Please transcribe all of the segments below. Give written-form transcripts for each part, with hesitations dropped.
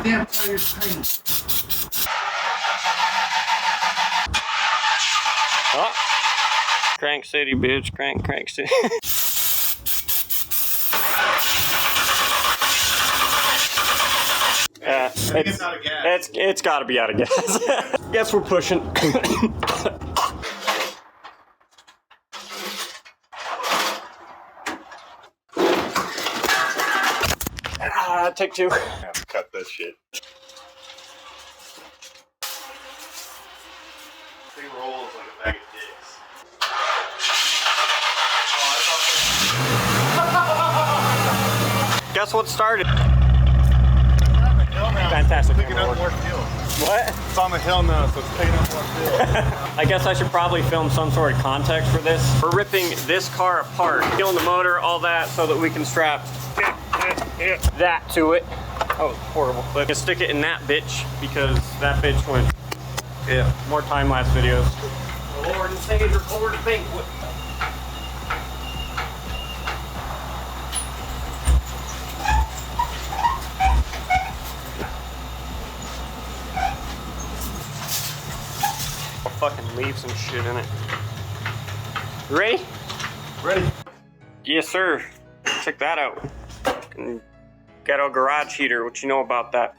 damn tire's tight. Oh. Crank City, bitch. Crank City. Yeah, it's out of gas. It's got to be out of gas. Guess we're pushing. Take two. Cut this shit. 3 rolls like a bag of dicks. Guess what started? Fantastic. Picking up more fuel. What? It's on the hill now, so it's picking up more fuel. I guess I should probably film some sort of context for this. We're ripping this car apart, peeling the motor, all that, so that we can strap that to it. Oh, horrible. But you stick it in that bitch because that bitch went. Yeah. More time-lapse videos. The Lord and Savior Lord Banquet. I'll fucking leave some shit in it. You ready? Ready? Yes, sir. Check that out. Ghetto garage heater. What you know about that?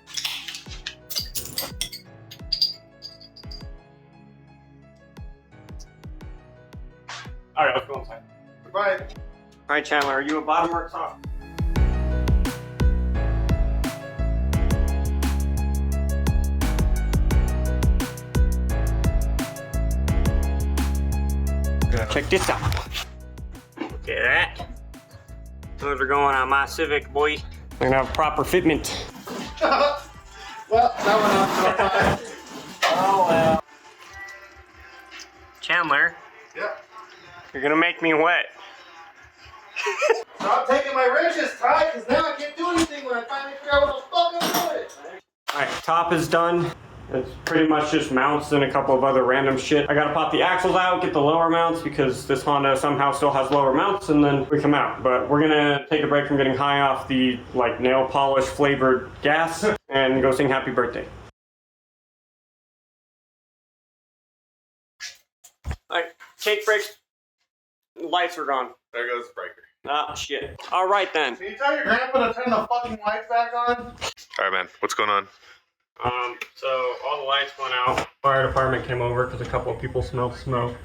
All right, let's go inside. Goodbye. All right, Chandler, are you a bottom or a top? Check this out. Look at that. Those are going on my Civic, boy. We're gonna have proper fitment. Well, that went off so far. Oh well. Chandler. Yeah. You're gonna make me wet. Stop taking my wrenches, Ty, because now I can't do anything when I finally figure out what the fuck I'm doing. Alright, top is done. It's pretty much just mounts and a couple of other random shit. I gotta pop the axles out, get the lower mounts because this Honda somehow still has lower mounts, and then we come out. But we're gonna take a break from getting high off the like nail polish flavored gas and go sing happy birthday. Alright, cake breaks. Lights are gone. There goes the breaker. Ah, shit. Alright then. Can you tell your grandpa to turn the fucking lights back on? Alright, man. What's going on? So all the lights went out. Fire department came over because a couple of people smelled smoke.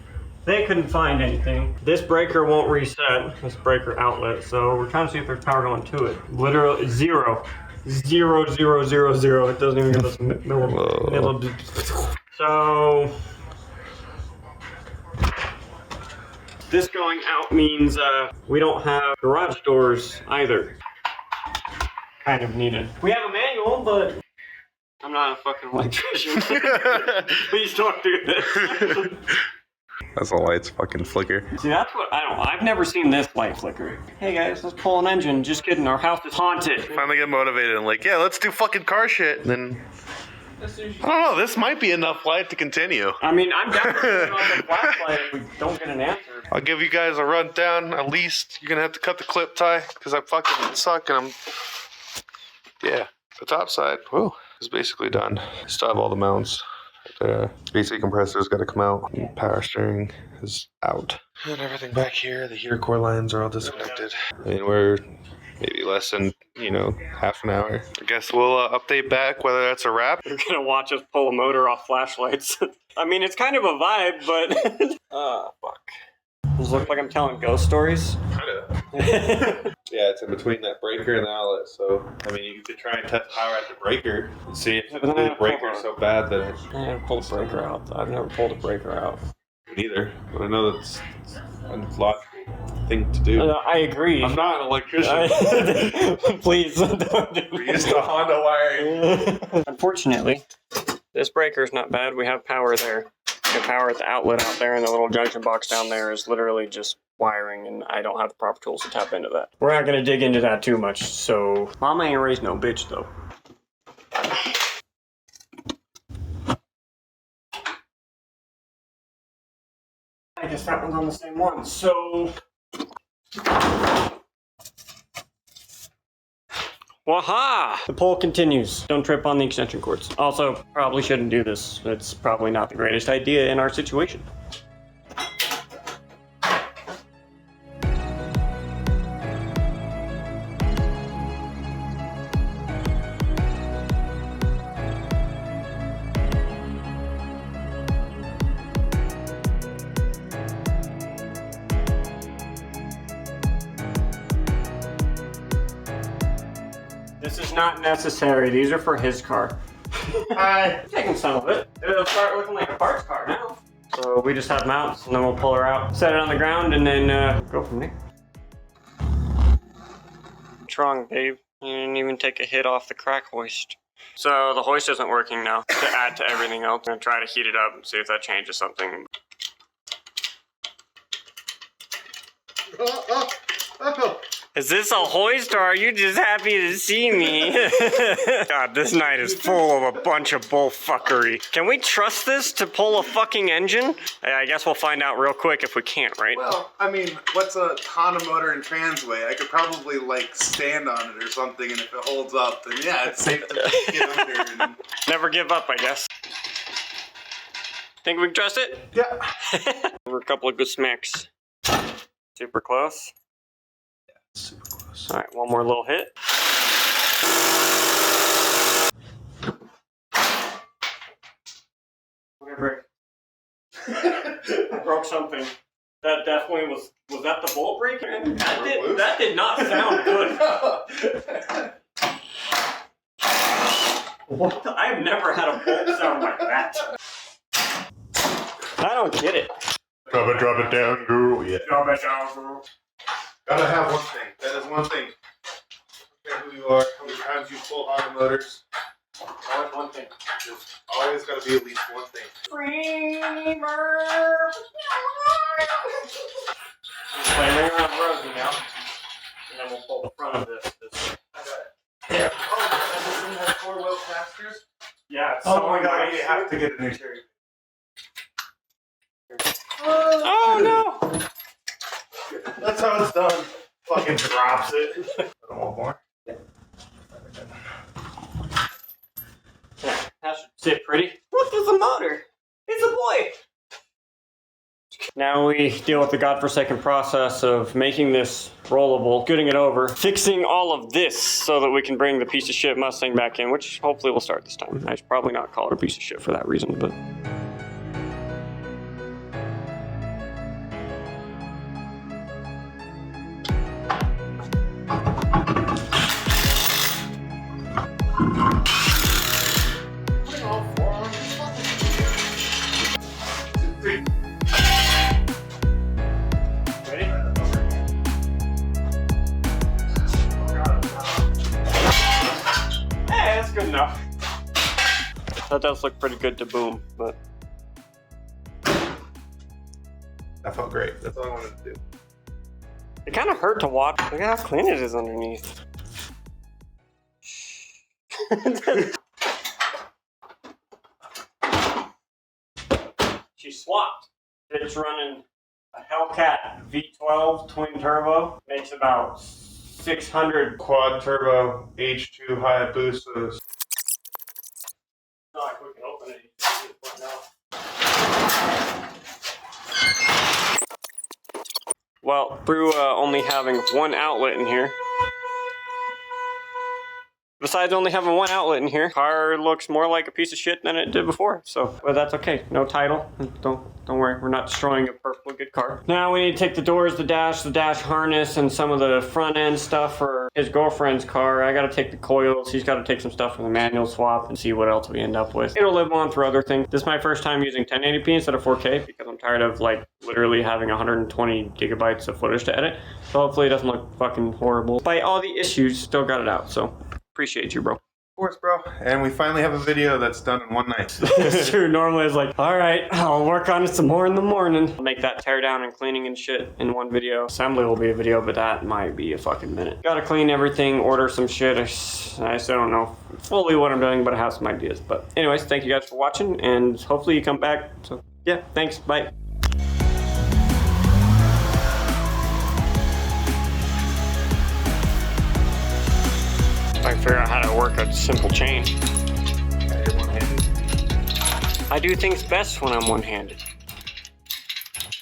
They couldn't find anything. This breaker won't reset, this breaker outlet, so we're trying to see if there's power going to it. Literally zero. 0, 0, 0, 0. It doesn't even give us middle. So this going out means we don't have garage doors either. Kind of needed. We have a manual, but I'm not a fucking electrician. Please don't do this. That's the lights fucking flicker. See, that's what I've never seen this light flicker. Hey guys, let's pull an engine. Just kidding, our house is haunted. Finally get motivated and like, yeah, let's do fucking car shit. And then, I don't know, this might be enough light to continue. I mean, I'm definitely turning off the flashlight if we don't get an answer. I'll give you guys a rundown. At least you're gonna have to cut the clip tie because I fucking suck and I'm, yeah. The top side, whoa, is basically done. Still have all the mounts. The AC compressor's got to come out. And power steering is out. And everything back here, the heater core lines are all disconnected. I mean, we're maybe less than, half an hour. I guess we'll update back whether that's a wrap. You're gonna watch us pull a motor off flashlights. I mean, it's kind of a vibe, but... fuck. Does it look like I'm telling ghost stories? Kinda. Yeah, it's in between that breaker and the outlet, so, I mean, you could try and test power at the breaker and see if the breaker's so bad that it... I haven't pulled a breaker out. I've never pulled a breaker out. Neither, but I know that's a logical thing to do. I agree. I'm not an electrician. Please, don't do We used to Honda wiring. Unfortunately, this breaker is not bad. We have power there. The power at the outlet out there, and the little junction box down there is literally just wiring, and I don't have the proper tools to tap into that. We're not going to dig into that too much, so... Mama ain't raised no bitch, though. I guess that one's on the same one, so... Waha! The pull continues. Don't trip on the extension cords. Also, probably shouldn't do this. It's probably not the greatest idea in our situation. This is not necessary. These are for his car. I'm taking some of it. It'll start looking like a parts car now. So we just have mounts, and then we'll pull her out, set it on the ground, and then go from there. What's wrong, babe? You didn't even take a hit off the crack hoist. So the hoist isn't working now. To add to everything else, I'm gonna try to heat it up and see if that changes something. Is this a hoist or are you just happy to see me? God, this night is full of a bunch of bullfuckery. Can we trust this to pull a fucking engine? I guess we'll find out real quick if we can't, right? Well, I mean, what's a Honda motor and trans weigh? I could probably like stand on it or something, and if it holds up, then yeah, it's safe to get under. And... Never give up, I guess. Think we can trust it? Yeah. We're a couple of good smacks. Super close. Super close. All right, one more little hit. Whatever. I broke something. That definitely was that the bolt breaker? That did not sound good. What? I've never had a bolt sound like that. I don't get it. Drop it down, girl. Yeah. Drop it down, girl. Gotta have one thing. That is one thing. I don't care who you are, how many times you pull Honda motors. Always one thing. There's always gotta be at least one thing. Screamer! Play Ring Around the Rosie now. And then we'll pull the front of this. Yeah. Oh, this one has 4-wheel casters? Yeah, it's Oh my god, you have to get a new cherry. Oh no! That's how it's done. Fucking drops it. I want more. Yeah, that should sit pretty. Look, there's a motor. It's a boy. Now we deal with the godforsaken process of making this rollable, getting it over, fixing all of this so that we can bring the piece of shit Mustang back in, which hopefully will start this time. I should probably not call it a piece of shit for that reason, but... Good enough. That does look pretty good to boom, but That felt great. That's all I wanted to do. it kind of hurt to watch. Look at how clean it is underneath. She swapped. It's running a Hellcat V12 twin turbo. Makes about 600 Quad turbo H2 Hayabusa. Not like we can open it. Well, through only having one outlet in here. Besides only having one outlet in here, car looks more like a piece of shit than it did before. So, but that's okay. No title. Don't worry. We're not destroying a perfectly good car. Now we need to take the doors, the dash harness, and some of the front end stuff for his girlfriend's car. I got to take the coils. He's got to take some stuff from the manual swap and see what else we end up with. It'll live on for other things. This is my first time using 1080p instead of 4K because I'm tired of like literally having 120 gigabytes of footage to edit. So hopefully it doesn't look fucking horrible. Despite all the issues, still got it out. So. Appreciate you, bro. Of course, bro. And we finally have a video that's done in one night. It's true. Normally it's like, all right, I'll work on it some more in the morning. I'll make that tear down and cleaning and shit in one video. Assembly will be a video, but that might be a fucking minute. Gotta clean everything, order some shit. I still don't know fully what I'm doing, but I have some ideas. But anyways, thank you guys for watching, and hopefully you come back. So yeah, thanks. Bye. My figure out how to work a simple chain. Yeah, you're one-handed. I do things best when I'm one-handed.